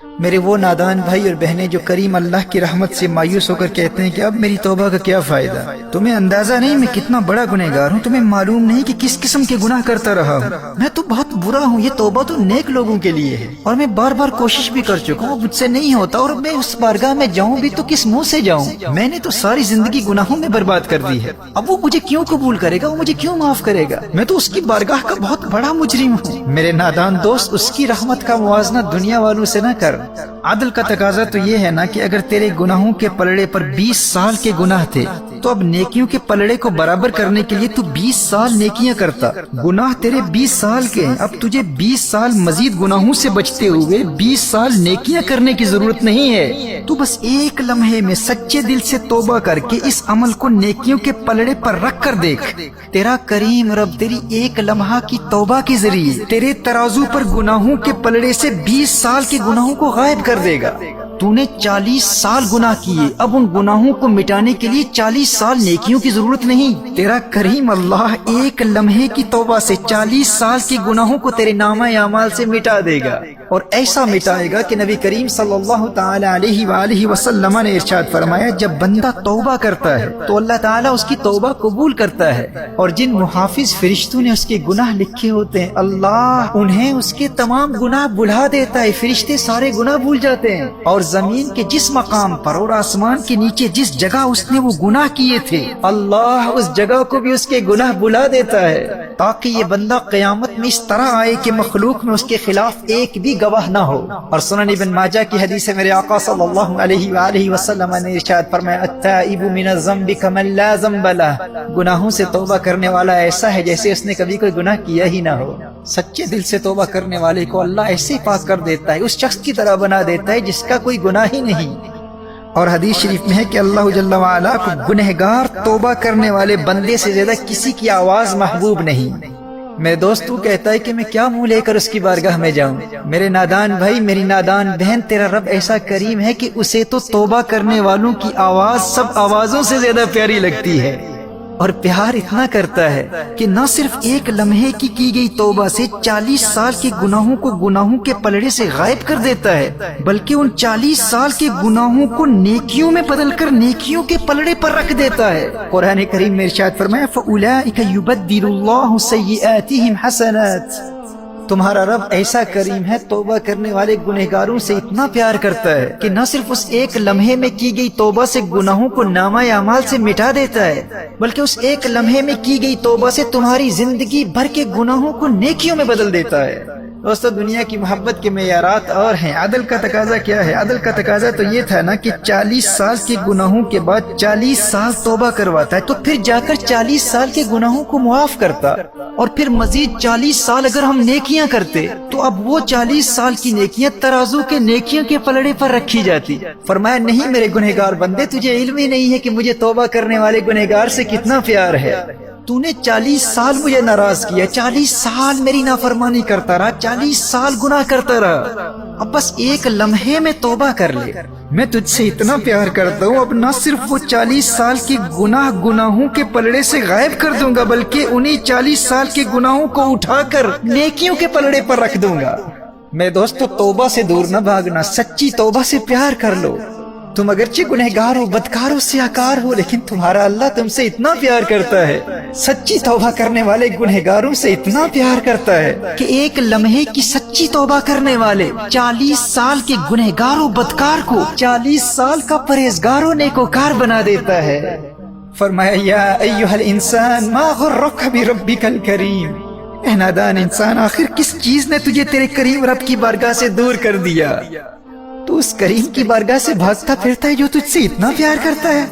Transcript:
میرے وہ نادان بھائی اور بہنیں جو کریم اللہ کی رحمت سے مایوس ہو کر کہتے ہیں کہ اب میری توبہ کا کیا فائدہ؟ تمہیں اندازہ نہیں میں کتنا بڑا گنہگار ہوں، تمہیں معلوم نہیں کہ کس قسم کے گناہ کرتا رہا ہوں، میں تو بہت برا ہوں، یہ توبہ تو نیک لوگوں کے لیے ہے، اور میں بار بار کوشش بھی کر چکا ہوں، مجھ سے نہیں ہوتا، اور میں اس بارگاہ میں جاؤں بھی تو کس منہ سے جاؤں؟ میں نے تو ساری زندگی گناہوں میں برباد کر دی ہے، اب وہ مجھے کیوں قبول کرے گا، وہ مجھے کیوں معاف کرے گا؟ میں تو اس کی بارگاہ کا بہت بڑا مجرم ہوں۔ میرے نادان دوست، اس کی رحمت کا موازنہ دنیا والوں سے نہ کر۔ عدل کا تقاضا تو یہ ہے نا کہ اگر تیرے گناہوں کے پلڑے پر 20 سال کے گناہ تھے تو اب نیکیوں کے پلڑے کو برابر کرنے کے لیے تو 20 سال نیکیاں کرتا۔ گناہ تیرے 20 سال کے ہیں، اب تجھے 20 سال مزید گناہوں سے بچتے ہوئے 20 سال نیکیاں کرنے کی ضرورت نہیں ہے۔ تو بس ایک لمحے میں سچے دل سے توبہ کر کے اس عمل کو نیکیوں کے پلڑے پر رکھ کر دیکھ، تیرا کریم رب تیری ایک لمحہ کی توبہ کے ذریعے تیرے ترازو پر گناہوں کے پلڑے سے 20 سال کے گناہوں کو غائب کر دے گا۔ تو نے 40 سال گناہ کیے، اب ان گناہوں کو مٹانے کے لیے 40 سال نیکیوں کی ضرورت نہیں۔ تیرا کریم اللہ ایک لمحے کی توبہ سے 40 سال کے گناہوں کو تیرے نامہ اعمال سے مٹا دے گا، اور ایسا مٹائے گا کہ نبی کریم صلی اللہ تعالی علیہ وآلہ وسلم نے ارشاد فرمایا، جب بندہ توبہ کرتا ہے تو اللہ تعالیٰ اس کی توبہ قبول کرتا ہے، اور جن محافظ فرشتوں نے اس کے گناہ لکھے ہوتے ہیں اللہ انہیں اس کے تمام گناہ بھلا دیتا ہے، فرشتے سارے گناہ بھول جاتے ہیں، اور زمین کے جس مقام پر اور آسمان کے نیچے جس جگہ اس نے وہ گناہ کیے تھے اللہ اس جگہ کو بھی اس کے گناہ بھلا دیتا ہے، تاکہ یہ بندہ قیامت میں اس طرح آئے کہ مخلوق میں اس کے خلاف ایک بھی گواہ نہ ہو۔ اور سنن ابن ماجہ کی حدیث ہے، میرے آقا صلی اللہ علیہ وآلہ وسلم نے ارشاد فرمایا، التائب من الذنب کمن لا ذنب لہ، گناہوں سے توبہ کرنے والا ایسا ہے جیسے اس نے کبھی کوئی گناہ کیا ہی نہ ہو۔ سچے دل سے توبہ کرنے والے کو اللہ ایسے پاک کر دیتا ہے، اس شخص کی طرح بنا دیتا ہے جس کا کوئی گناہ ہی نہیں۔ اور حدیث شریف میں ہے کہ اللہ جل وعلا کو گنہگار توبہ کرنے والے بندے سے زیادہ کسی کی آواز محبوب نہیں۔ میرے دوست تو کہتا ہے کہ میں کیا منہ لے کر اس کی بارگاہ میں جاؤں؟ میرے نادان بھائی، میری نادان بہن، تیرا رب ایسا کریم ہے کہ اسے تو توبہ کرنے والوں کی آواز سب آوازوں سے زیادہ پیاری لگتی ہے، اور پیار اتنا کرتا ہے کہ نہ صرف ایک لمحے کی گئی توبہ سے 40 سال کے گناہوں کو گناہوں کے پلڑے سے غائب کر دیتا ہے، بلکہ ان 40 سال کے گناہوں کو نیکیوں میں بدل کر نیکیوں کے پلڑے پر رکھ دیتا ہے۔ قرآن کریم میں ارشاد فرمایا، فَأُولَئِكَ يُبَدِّلُ اللَّهُ سَيِّئَاتِهِمْ حَسَنَاتٍ، تمہارا رب ایسا کریم ہے، توبہ کرنے والے گنہگاروں سے اتنا پیار کرتا ہے کہ نہ صرف اس ایک لمحے میں کی گئی توبہ سے گناہوں کو نامہ اعمال سے مٹا دیتا ہے، بلکہ اس ایک لمحے میں کی گئی توبہ سے تمہاری زندگی بھر کے گناہوں کو نیکیوں میں بدل دیتا ہے۔ دوستو، دنیا کی محبت کے معیارات اور ہیں، عدل کا تقاضا کیا ہے؟ عدل کا تقاضا تو یہ تھا نا کہ 40 سال کے گناہوں کے بعد 40 سال توبہ کرواتا ہے، تو پھر جا کر 40 سال کے گناہوں کو معاف کرتا، اور پھر مزید 40 سال اگر ہم نیکیاں کرتے تو اب وہ 40 سال کی نیکیاں ترازو کے نیکیوں کے پلڑے پر رکھی جاتی۔ فرمایا، نہیں میرے گنہگار بندے، تجھے علم ہی نہیں ہے کہ مجھے توبہ کرنے والے گنہگار سے کتنا پیار ہے۔ تو نے 40 سال مجھے ناراض کیا، 40 سال میری نافرمانی کرتا رہا، 40 سال گناہ کرتا رہا، اب بس ایک لمحے میں توبہ کر لے، میں تجھ سے اتنا پیار کرتا ہوں، اب نہ صرف وہ 40 سال کے گناہوں کے پلڑے سے غائب کر دوں گا، بلکہ انہی 40 سال کے گناہوں کو اٹھا کر نیکیوں کے پلڑے پر رکھ دوں گا۔ میرے دوستو، توبہ سے دور نہ بھاگنا، سچی توبہ سے پیار کر لو۔ تم اگرچہ گنہگار ہو، بدکار ہو، سیاکار ہو، لیکن تمہارا اللہ تم سے اتنا پیار کرتا ہے، سچی توبہ کرنے والے گنہگاروں سے اتنا پیار کرتا ہے کہ ایک لمحے کی سچی توبہ کرنے والے 40 سال کے گنہگار و بدکار کو 40 سال کا پرہیزگار و نیکوکار بنا دیتا ہے۔ فرمایا، یا ایھا الانسان ما غرک بربک الکریم، اے نادان انسان، آخر کس چیز نے تجھے تیرے کریم رب کی بارگاہ سے دور کر دیا؟ تو اس کریم کی بارگاہ سے بھاگتا پھرتا ہے جو تجھ سے اتنا پیار کرتا ہے۔